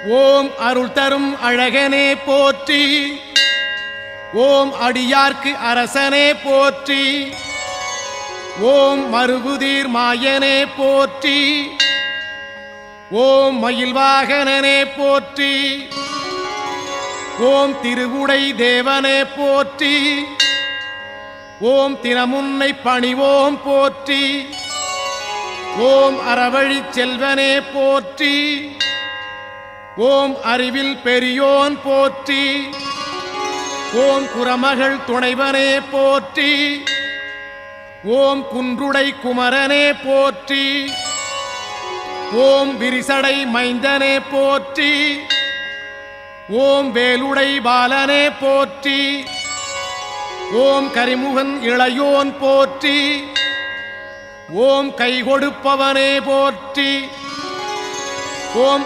ஓம் அருள் தரும் அழகனே போற்றி. ஓம் அடியார்க்கு அரசனே போற்றி. ஓம் மருகுதீர் மாயனே போற்றி. ஓம் மயில்வாகனனே போற்றி. ஓம் திருவுடை தேவனே போற்றி. ஓம் தினமுன்னை பணிவோம் போற்றி. ஓம் அறவழி செல்வனே போற்றி. ஓம் அறிவில் பெரியோன் போற்றி. ஓம் குரமகள் துணைவனே போற்றி. ஓம் குன்றுடை குமரனே போற்றி. ஓம் விரிசடை மைந்தனே போற்றி. ஓம் வேலுடை பாலனே போற்றி. ஓம் கரிமுகன் இளையோன் போற்றி. ஓம் கை கொடுப்பவனே போற்றி. ஓம்